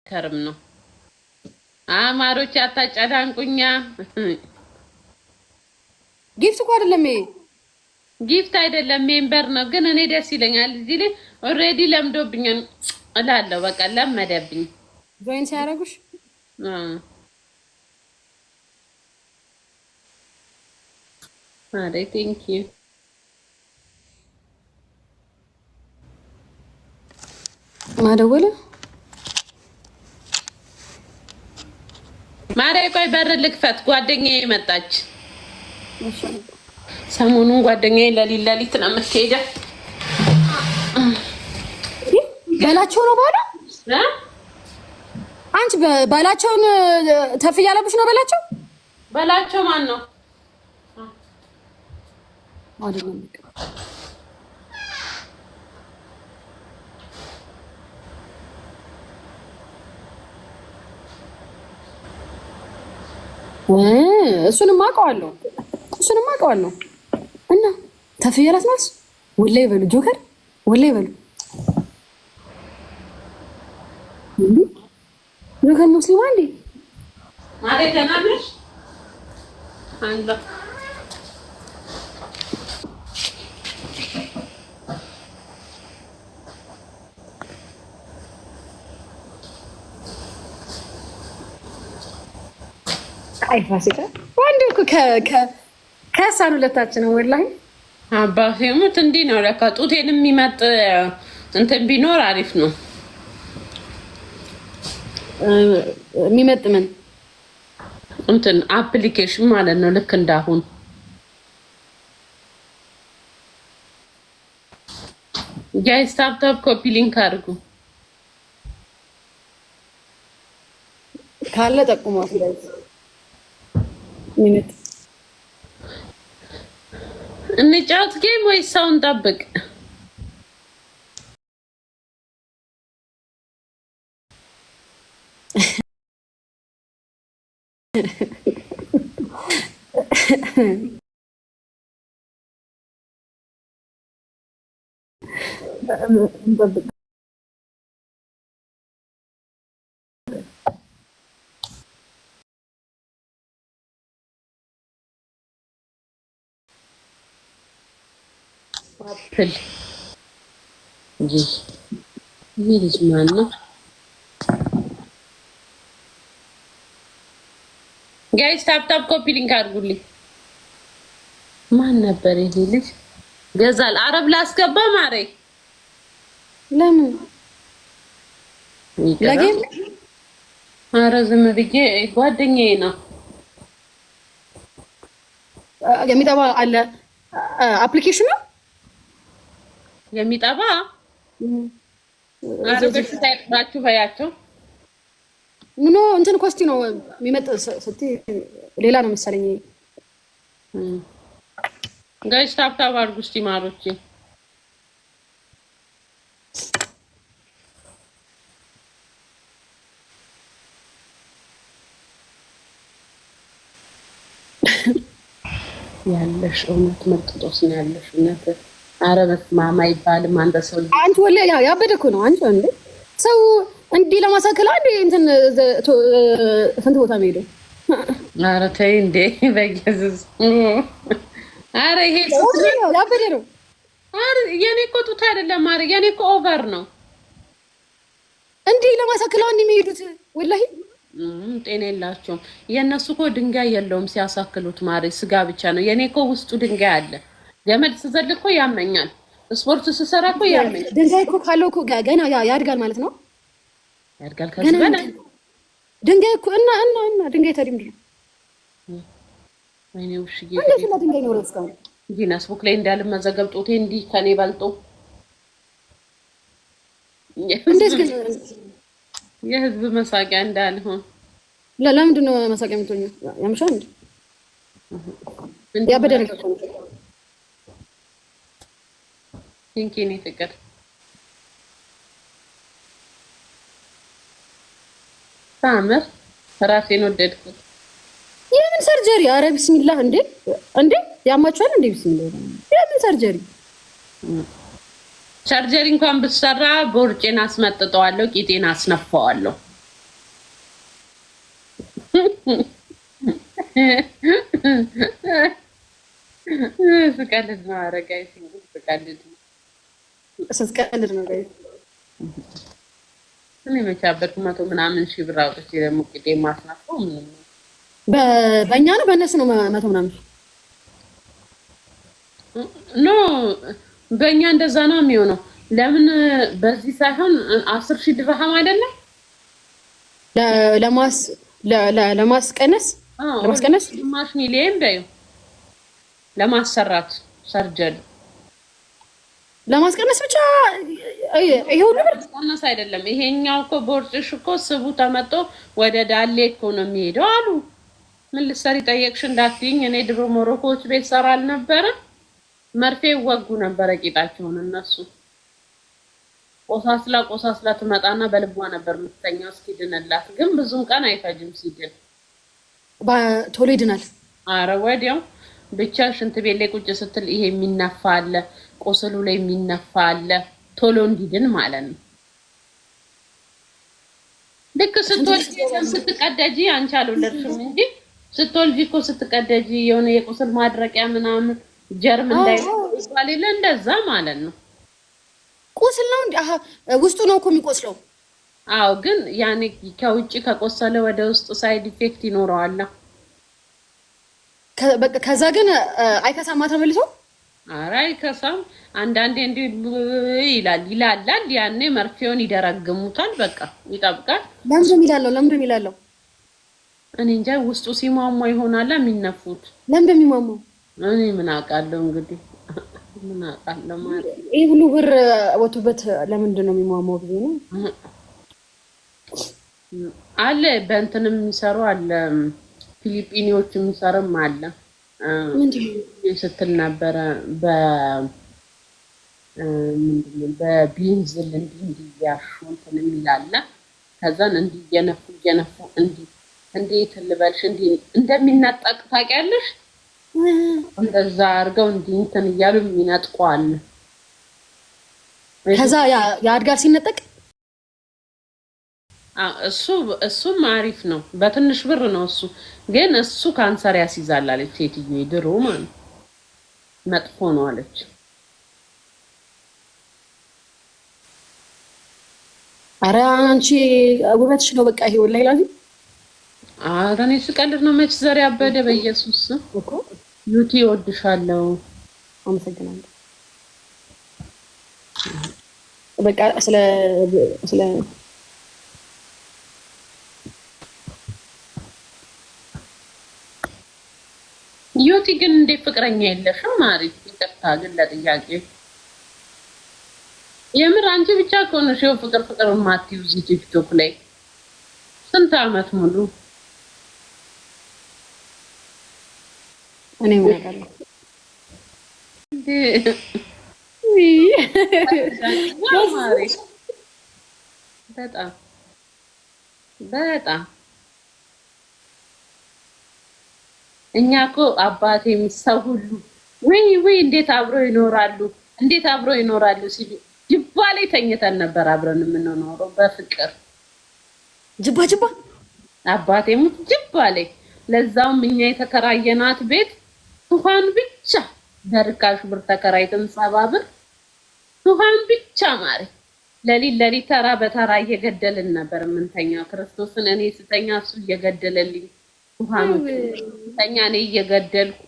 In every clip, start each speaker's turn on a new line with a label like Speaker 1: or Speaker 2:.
Speaker 1: ከርም ነው አማሮች አታጨዳንቁኛ
Speaker 2: ጊፍት እኮ አይደለም ይሄ
Speaker 1: ጊፍት አይደለም ሜምበር ነው ግን እኔ ደስ ይለኛል እዚህ ላይ ኦሬዲ ለምዶብኛል እላለሁ በቃ ለመደብኝ
Speaker 2: ጆይን ሲያረጉሽ
Speaker 1: አሬ ቴንክ ዩ
Speaker 2: ማደወለ
Speaker 1: ማሬ ቆይ በር ልክፈት ጓደኛዬ መጣች ሰሞኑን ጓደኛዬ ለሊት ነው የምትሄደው
Speaker 2: በላቸው ነው ባላ አንቺ ባላቸውን ተፍያለብሽ ነው በላቸው
Speaker 1: ማን ነው
Speaker 2: አይደለም እሱንም አውቀዋለሁ እና ተፍያላት ማለት ወላሂ በሉ ጆከር ወላሂ በሉ ጆከር ሙስሊም አንዴ
Speaker 1: ማለት ተናግረሽ አንተ
Speaker 2: አይ ፋሲካ ወንድ እኮ ከሳን ሁለታችን ነው ወላሂ
Speaker 1: አባቴ ሙት እንዲህ ነው ለካ ጡቴን የሚመጥ እንትን ቢኖር አሪፍ ነው
Speaker 2: የሚመጥ ምን
Speaker 1: እንትን አፕሊኬሽን ማለት ነው ልክ እንዳሁን ጋይስ ታፕ ኮፒ ሊንክ አድርጉ
Speaker 2: ካለ ጠቁሟት ጋይስ ሚኒት
Speaker 1: እንጫወት ጌም ወይስ ሰውን ጠብቅ አፕል ይህ ልጅ ማን ነው? ጋይስ ታፕ ኮፒ ሊንክ አድርጉልኝ። ማን ነበር ይሄ ልጅ? ገዛል አረብ ላስገባ ማሬ
Speaker 2: ለምን ለጌም?
Speaker 1: ኧረ ዝም ብዬ ጓደኛዬ ነው
Speaker 2: የሚጠባ አለ አፕሊኬሽኑ
Speaker 1: የሚጠባ አረበሽ ታይባችሁ በያቸው
Speaker 2: ምኑ እንትን ኮስቲ ነው የሚመጣ ስቲ ሌላ ነው መሰለኝ።
Speaker 1: ጋይስ ታፕ አድርጉ እስቲ ማሮቼ። ያለሽ እውነት መጥጦስ ነው ያለሽ እውነት አረበት ማማ ይባልም አንተ ሰው
Speaker 2: አንተ ወለ ያበደ እኮ ነው አንተ እንዴ ሰው እንዲህ ለማሳከል አንዴ እንትን ስንት ቦታ ሄደ።
Speaker 1: ኧረ ተይ እንዴ በኢየሱስ ኧረ ይሄ
Speaker 2: ያበደ ነው።
Speaker 1: ኧረ የኔ እኮ ጡት አይደለም ማር የኔ እኮ ኦቨር ነው
Speaker 2: እንዲህ ለማሳከል አንዴ የሚሄዱት ወላሂ
Speaker 1: ጤና የላቸውም። የእነሱ እኮ ድንጋይ የለውም ሲያሳክሉት ማር ስጋ ብቻ ነው። የኔ እኮ ውስጡ ድንጋይ አለ። ገመድ ስዘል እኮ ያመኛል። ስፖርት ስሰራ እኮ ያመኛል።
Speaker 2: ድንጋይ እኮ ካለው እኮ ገና ያድጋል ማለት ነው።
Speaker 1: ያድጋል ከዚህ በላይ
Speaker 2: ድንጋይ እኮ እና ድንጋይ ታዲያ ምንድን ነው?
Speaker 1: ወይኔ ውሽዬ
Speaker 2: እንዴት ነው ድንጋይ ነው ረስከው?
Speaker 1: ጊነስ ቡክ ላይ እንዳልመዘገብ ጦቴ እንዲህ ከኔ በልጦ
Speaker 2: እንዴት ግን
Speaker 1: የህዝብ መሳቂያ እንዳልሆን
Speaker 2: ለምንድን ነው መሳቂያ የምትሆኚው? ያምሻል እንዴ ያበደ ነገር ነው።
Speaker 1: ቲንኪኒ ፍቅር ታምር ራሴን ወደድኩት።
Speaker 2: የምን ሰርጀሪ? ኧረ ቢስሚላህ እንዴ ያማችኋል እንዴ? ቢስሚላህ የምን ሰርጀሪ?
Speaker 1: ሰርጀሪ እንኳን ብትሰራ ቦርጬን አስመጥጠዋለሁ፣ ቂጤን አስነፋዋለሁ። ስቀልድ ነው። ኧረ ጋይስ ስቀልድ ነው።
Speaker 2: ስትቀልድ ነው ጋይስ።
Speaker 1: እኔ መቼ አበድኩ? 100 ምናምን ሺህ ብር አውጥቼ ደግሞ ቂጤ ማስናፈው ምን ነው?
Speaker 2: በእኛ ነው በእነሱ ነው 100 ምናምን?
Speaker 1: ኖ በእኛ እንደዛ ነው የሚሆነው። ለምን በዚህ ሳይሆን 10,000 ድርሃም አይደለም
Speaker 2: ለማስቀነስ
Speaker 1: ግማሽ ሚሊዮን በይው ለማሰራት ሰርጀሪ
Speaker 2: ለማስቀነስ ብቻ ይሄ ሁሉ ብር
Speaker 1: ማስቀነስ አይደለም። ይሄኛው እኮ ቦርጭሽ እኮ ስቡ ተመጦ ወደ ዳሌ እኮ ነው የሚሄደው አሉ። ምን ልትሰሪ ጠየቅሽ እንዳትይኝ። እኔ ድሮ ሞሮኮዎች ቤት ሰራ አልነበረ መርፌ ወጉ ነበረ ቂጣቸውን እነሱ። ቆሳስላ ትመጣና በልቧ ነበር የምትተኛው እስኪድንላት። ግን ብዙም ቀን አይፈጅም ሲድን
Speaker 2: ቶሎ ይድናል።
Speaker 1: አረ ወዲያው ብቻ ሽንት ቤት ላይ ቁጭ ስትል ይሄ የሚነፋ አለ፣ ቆስሉ ላይ የሚነፋ አለ። ቶሎ እንዲድን ማለት ነው። ልክ ስትወልጂ ስትቀደጂ አንቺ አልወለድሽም እንጂ ስትወልጂ እኮ ስትቀደጂ የሆነ የቁስል ማድረቂያ ምናምን ጀርም እንዳይባል የለ እንደዛ ማለት ነው።
Speaker 2: ቁስል ነው እንዴ? ውስጡ ነው እኮ የሚቆስለው።
Speaker 1: አዎ፣ ግን ያኔ ከውጪ ከቆሰለ ወደ ውስጥ ሳይድ ኢፌክት ይኖረዋል።
Speaker 2: ከዛ ግን አይከሳማ ተመልሶ።
Speaker 1: ኧረ አይከሳም። አንዳንዴ እንዲህ ይላላል። ያኔ መርፌውን ይደረግሙታል። በቃ ይጠብቃል።
Speaker 2: ለምንድን የሚላለው?
Speaker 1: እኔ እንጃ። ውስጡ ሲሟሟ ይሆናል የሚነፉት።
Speaker 2: ለምንድን የሚሟሟው?
Speaker 1: እኔ ምን አውቃለሁ እንግዲህ ምን አውቃለሁ ማለት
Speaker 2: ይሄ ሁሉ ብር ወጡበት ለምንድን ነው የሚሟሟው? ጊዜ ነው
Speaker 1: አለ። በእንትንም የሚሰሩ አለ፣ ፊሊፒኒዎች የሚሰሩም አለ። ስትል ነበረ በቢንዝል እንዲያሹ እንትን የሚላለ ከዛን እየነፉ እንዴት ልበልሽ እንደሚነጠቅ ታውቂያለሽ? እንደዛ አድርገው እንትን እያሉ የሚነጥቋል።
Speaker 2: ከዛ የአድጋር ሲነጠቅ
Speaker 1: እሱም አሪፍ ነው። በትንሽ ብር ነው እሱ። ግን እሱ ካንሰር ያስይዛል አለች ሴትዮ ድሮ ማለት መጥፎ ነው አለች።
Speaker 2: ኧረ አንቺ ውበትሽ ነው በቃ ይሄ ወላሂ ላዚ።
Speaker 1: ኧረ እኔ ስቀልድ ነው። መች ዘር ያበደ በኢየሱስ እኮ ዩቲ እወድሻለሁ።
Speaker 2: አመሰግናለሁ። በቃ ስለ
Speaker 1: ዩቲ ግን እንዴት ፍቅረኛ የለሽም? ማሪ ይቅርታ ግን ለጥያቄ የምር አንቺ ብቻ ከሆነሽ ይኸው ፍቅር ማትዩ እዚህ ቲክቶክ ላይ ስንት አመት ሙሉ
Speaker 2: እኔ ምን አውቃለሁ።
Speaker 1: በጣም እኛ እኮ አባቴ የሚሰው ሁሉ ወይ እንዴት አብረው ይኖራሉ ሲሉ ጅባ ላይ ተኝተን ነበር አብረን የምንኖረው በፍቅር
Speaker 2: ጅባ
Speaker 1: አባቴ ሙት ጅባ ላይ። ለዛውም እኛ የተከራየናት ቤት ቱሃን ብቻ በርካሽ ብር ተከራይተን 70 ብር ቱሃን ብቻ ማለት ለሊት ተራ በተራ እየገደልን ነበር የምንተኛው። ክርስቶስን እኔ ስተኛ እሱ እየገደለልኝ ቱሃኑ ተኛ እኔ እየገደልኩ።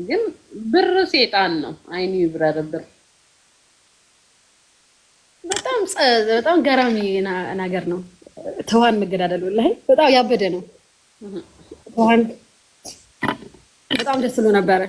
Speaker 1: ግን ብር ሴጣን ነው። አይኑ ይብረር ብር።
Speaker 2: በጣም ገራሚ ነገር ነው። ቱሃን መገዳደል ወላሂ በጣም ያበደ ነው። ቱሃን በጣም ደስ ብሎ ነበረ።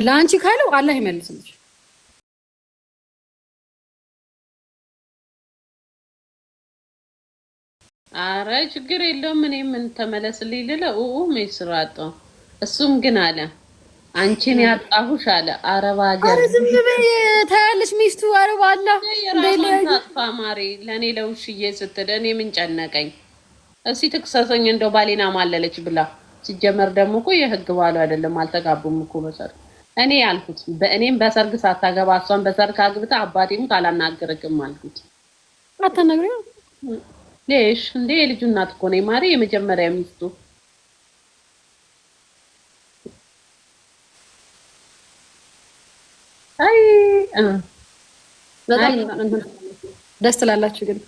Speaker 2: ለአንቺ ካለው አላህ ይመልስልሽ።
Speaker 1: አረ ችግር የለውም። እኔ ምን ተመለስልኝ ልለው መስራጦ እሱም ግን አለ አንቺን ያጣሁሽ አለ አረብ ሀገር።
Speaker 2: አረ ዝም በይ ታያለሽ ሚስቱ አረብ አላ
Speaker 1: የራሷን ታጥፋ ማሪ ለኔ ለውሽዬ ስትል እኔ ምን ጨነቀኝ? እሺ ትክሰሰኝ እንደው ባሌና ማለለች ብላ። ሲጀመር ደግሞ እኮ የህግ ባሉ አይደለም አልተጋቡም እኮ በሰርግ። እኔ ያልኩት በእኔም በሰርግ ሳታገባ እሷን በሰርግ አግብታ አባቴም ካላናገርክም አልኩት።
Speaker 2: አታናግሪው
Speaker 1: ሌሽ እንዴ የልጁ እናት እኮ ነኝ ማሪ፣ የመጀመሪያ ሚስቱ። አይ
Speaker 2: በጣም ደስ ትላላችሁ ግን።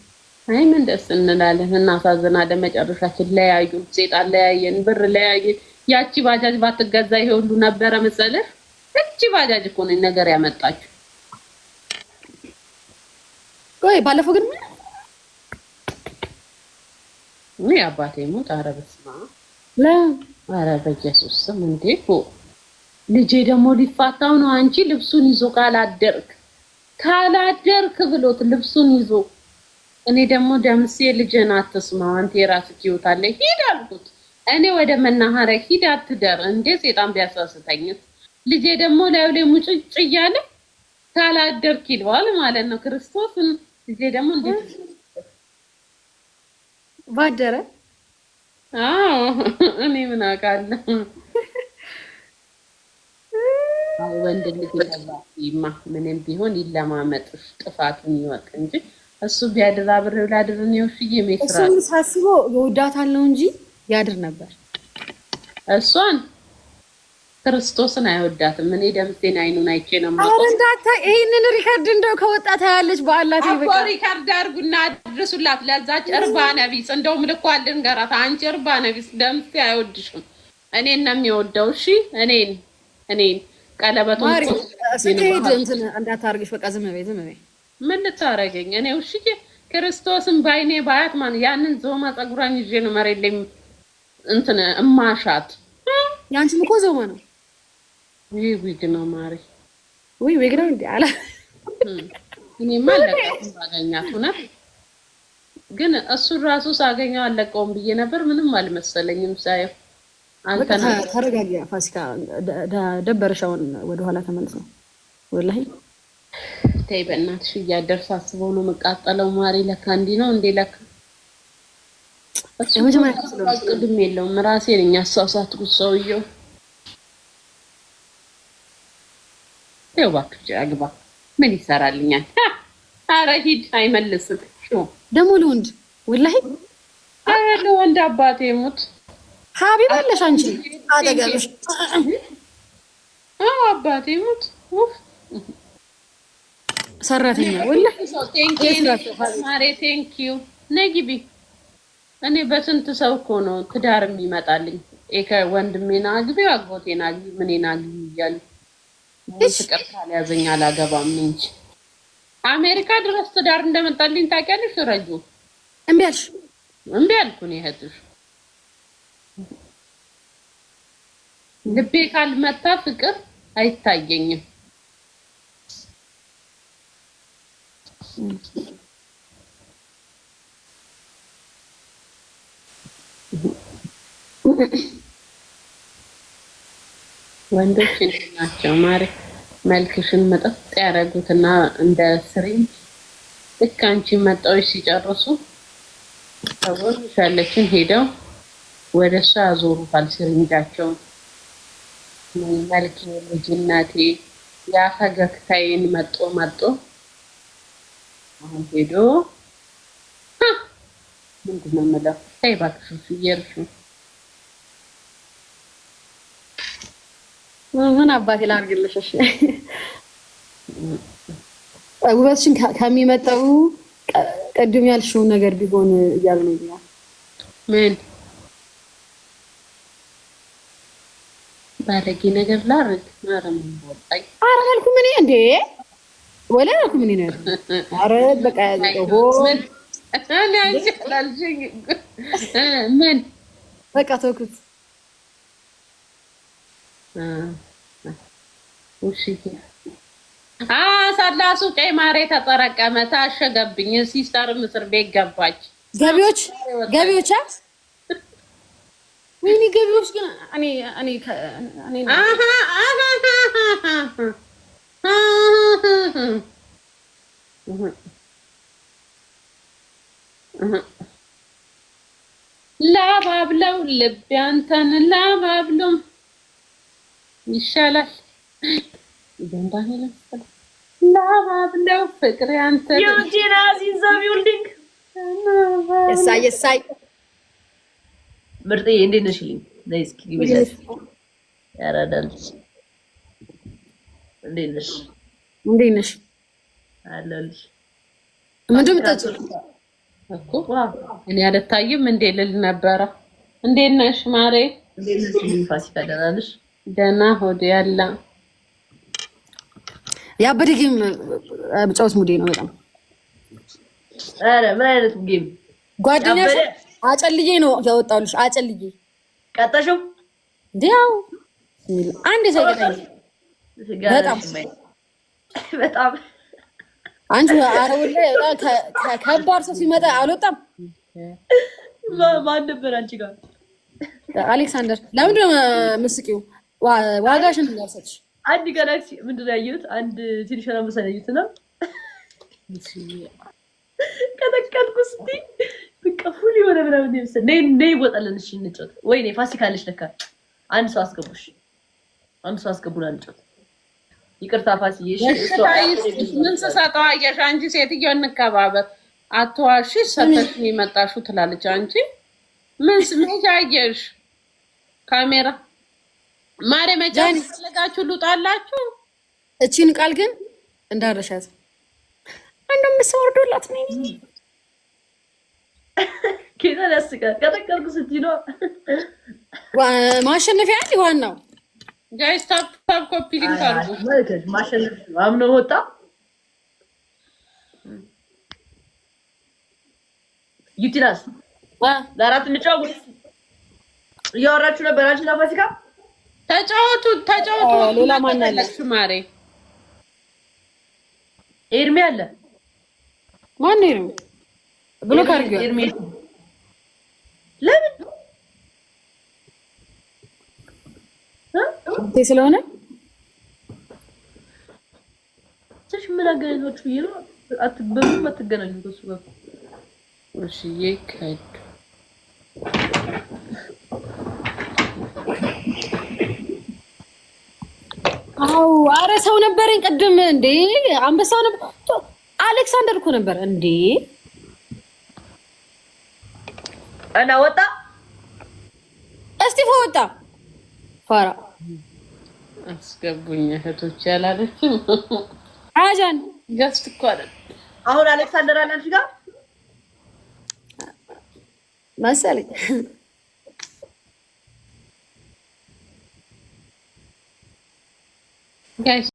Speaker 1: አይ ምን ደስ እንላለን፣ እናሳዝናለን። መጨረሻችን ለያዩ፣ ሴጣን ለያየን፣ ብር ለያየን። ያቺ ባጃጅ ባትገዛ ይሄ ሁሉ ነበረ መሰለህ? እቺ ባጃጅ እኮ ነው ነገር ያመጣችው።
Speaker 2: ቆይ ባለፈው ግን
Speaker 1: ምን አባቴ ሞት። ኧረ በስመ አብ ኧረ በኢየሱስ ስም እንዴ! ልጄ ደግሞ ሊፋታው ነው። አንቺ ልብሱን ይዞ ካላደርክ ብሎት ልብሱን ይዞ፣ እኔ ደግሞ ደምሴ ልጅህን አትስማው አንተ የራስህ ህይወት አለ ሂድ አልኩት። እኔ ወደ መናኸሪያ ሂድ አትደር እንዴ ሴጣን ቢያሳስተኝስ። ልጄ ደግሞ ላዩ ላይ ሙጭጭ እያለ ካላደርክ ይለዋል ማለት ነው ክርስቶስን። ልጄ ደግሞ እንዴት
Speaker 2: ባደረ?
Speaker 1: አዎ እኔ ምን አውቃለሁ። አይ ወንድ ልጅ ለባሲማ ምንም ቢሆን ይለማመጥሽ፣ ጥፋቱን ይወቅ እንጂ እሱ ቢያድር አብሬው ላድር ነው እሺዬ። ሜትራ
Speaker 2: እሱ ሳስበው ይወዳታል እንጂ ያድር ነበር።
Speaker 1: እሷን ክርስቶስን አይወዳትም። እኔ ደምሴን አይኑን አይቼ ነው ማለት
Speaker 2: አረ እንዳታ ይሄንን ሪከርድ እንደው ከወጣት ያለች በአላህ
Speaker 1: ይበቃ። አቆ ሪከርድ አድርጉና አድርሱላት ለዛች እርባና ቢስ። እንደውም ልኳል ልንገራት። አንቺ እርባና ቢስ ደምሴ አይወድሽም፣ እኔን ነው የሚወደው። እሺ እኔን ቀለበቱን
Speaker 2: ስትሄድ እንትን እንዳታርግሽ። በቃ ዝም በይ።
Speaker 1: ምን ልታረገኝ? እኔ እሺ ክርስቶስን ባይኔ ባያት ማን ያንን ዞማ ፀጉራን ይዤ ነው መሬት ላይ እንትን እማሻት።
Speaker 2: ያንቺም እኮ ዞማ ነው።
Speaker 1: ዊግ ነው ማሪ፣
Speaker 2: ዊግ ነው እንዴ? አላ
Speaker 1: እኔማ አለቀውም ባገኛት እውነት። ግን እሱ ራሱ ሳገኘው አለቀውም ብዬ ነበር። ምንም አልመሰለኝም ሳየው። አንተ
Speaker 2: ተረጋጊ ፋሲካ፣ ደበረሻውን ወደኋላ ተመልሰው ወላሂ
Speaker 1: ተይ በእናትሽ። እያደርስ አስበው ነው መቃጠለው ማሪ። ለካ እንዲህ ነው እንዴ? ለካ ቅድም የለውም ራሴ ነኝ አሳሳትኩት ሰውዬው። ተው እባክሽ አግባ። ምን ይሰራልኛል? ኧረ ሂድ አይመልስም።
Speaker 2: ደግሞ ለወንድ ወላሂ
Speaker 1: ለወንድ አባቴ ሙት
Speaker 2: ሀቢብ አለሽ አንቺ አጠገብሽ።
Speaker 1: አዎ አባቴ ሙት
Speaker 2: ሰራተኛ ወላሂ
Speaker 1: ማሬ ቴንኪው። ነይ ግቢ። እኔ በስንት ሰው እኮ ነው ትዳር የሚመጣልኝ። ወንድሜን አግቢው፣ አጎቴን አግቢ፣ ምኔን አግቢ እያሉ ፍቅር ካልያዘኝ አላገባም እንጂ አሜሪካ ድረስ ትዳር እንደመጣልኝ ታውቂያለሽ? ረጁ
Speaker 2: እምቢ አልሽ?
Speaker 1: እምቢ አልኩኝ እህትሽ። ልቤ ካልመታ ፍቅር አይታየኝም። ወንዶች ናቸው ማሪ መልክሽን መጠጥ ያደረጉትና እንደ ስሪንጅ ልክ አንቺ መጣዎች ሲጨርሱ ሰዎች ያለችን ሄደው ወደ እሷ ያዞሩታል ሲሪንጃቸውን። መልክ ልጅነቴ ያ ፈገግታዬን መጦ አሁን ሄዶ ምንድን ነው የምለው? ተይ እባክሽ ፍየርሽ
Speaker 2: ምን አባቴ ላድርግልሽ? እሺ ውበትሽን ከሚመጣው ቅድም ያልሽውን ነገር ቢሆን እያሉ ነው ይላል።
Speaker 1: ምን ባለጌ ነገር ላድርግ? ኧረ ምን ወጣኝ?
Speaker 2: ኧረ አልኩም እኔ እንዴ ወላ አልኩም እኔ ነው። ኧረ በቃ ያዘው
Speaker 1: እኔ አንቺ ላልሽኝ ምን
Speaker 2: በቃ ተውኩት።
Speaker 1: ሰላሱ ቀይ ማሬ ተጠረቀመ፣ ታሸገብኝ። ሲስተር ምስር ቤት ገባች።
Speaker 2: ገቢዎች ወይኔ ገቢዎች ግን እኔ ላባብለው ልቤ አንተን ላባብለው ይሻላል እንደንዳኔ ለምሳሌ ላባብለው ፍቅሬ አንተን
Speaker 3: የውጂና ሲዛቢው ሊንክ
Speaker 2: የሳይ
Speaker 3: ምርጥዬ እንዴት ነሽ? ነይ እስኪ ግቢለት። ያራዳልሽ እንዴት ነሽ? አለሁልሽ።
Speaker 2: ምንድን የምትጠጪው
Speaker 1: እኮ እኔ አልታይም እንዴ ልል ነበረ። እንዴት ነሽ ማሬ?
Speaker 3: እንዴት ነሽ? ፋሲካ ደህና ነሽ?
Speaker 1: ደህና ሆዴ ያላ
Speaker 2: ያበደ ጌም ብጫወት ሙዴ ነው በጣም።
Speaker 3: ኧረ ምን አይነት ጌም?
Speaker 2: ጓደኛሽ አጨልዬ ነው ያወጣልሽ። አጨልዬ
Speaker 3: ቀጣሽው
Speaker 2: ዲያው አንድ ሳይቀጣኝ
Speaker 3: በጣም
Speaker 2: አንቺ አረውላ ከባድ ሰው ሲመጣ አልወጣም።
Speaker 3: ማን ነበር አንቺ ጋር?
Speaker 2: አሌክሳንደር። ለምንድን ነው የምትስቂው? ዋጋሽን እንዳልሰጥሽ
Speaker 3: አንድ ጋላክሲ ምንድን ነው ያየሁት? አንድ ትንሽ አንበሳ ያየሁት ነው ከተከልኩ እስቲ በቃ ፉል የሆነ ምናምን ይመስል ነይ ይወጣለን። እሺ እንጫወት። ወይኔ ፋሲካ አለሽ ለካ። አንድ ሰው አስገቡሽ። አንድ ሰው አስገቡና እንጫወት። ይቅርታ ፋሲዬ። እሺ
Speaker 1: ምን ስሰጠው አየሽ? አንቺ ሴትዮ እንከባበር። አትዋሺ። ሰተሽ የመጣሽው ትላለች። አንቺ ምን ስሜት አየሽ? ካሜራ ማሬ መጫን ፈለጋችሁ ልውጣላችሁ።
Speaker 2: እቺን ቃል ግን እንዳረሻት እንደምትወርዱላት ነኝ።
Speaker 3: ከዛ ያስቃል። ከተከልኩ ስትይ ነው
Speaker 2: ማሸነፊያ አይደል? ዋናው
Speaker 1: ጋይስ ታፕ ኮፒ ሊንክ አድርጉ።
Speaker 3: ማሸነፍ አምኖ ወጣ። ዩቲናስ ለአራት እንጫወት እያወራችሁ ነበር አንቺ እና ፋሲካ።
Speaker 1: ተጫወቱ።
Speaker 2: ሌላ ማን አለ?
Speaker 1: ማሬ
Speaker 3: ኤርሚ አለ።
Speaker 2: ማን ነው ብሎ ካርጊው?
Speaker 3: ኤርሚ ለምን
Speaker 2: ስለሆነ
Speaker 3: ትንሽ ምን አገናኛችሁ? ይሄው አትበሉም፣ አትገናኙ ከሱ ጋር።
Speaker 1: እሺ ይከድ
Speaker 2: አረ ሰው ነበረኝ ቅድም እንዴ! አንበሳው ነበር። አሌክሳንደር እኮ ነበር እንዴ!
Speaker 3: እና ወጣ።
Speaker 2: እስጢፎ ወጣ። ፋራ
Speaker 1: አስገቡኝ እህቶች ያላለችም
Speaker 2: አጃን
Speaker 1: ገስት እኮ አይደል?
Speaker 3: አሁን አሌክሳንደር አለ አንቺ ጋር
Speaker 2: መሰለኝ።
Speaker 1: ጋይስ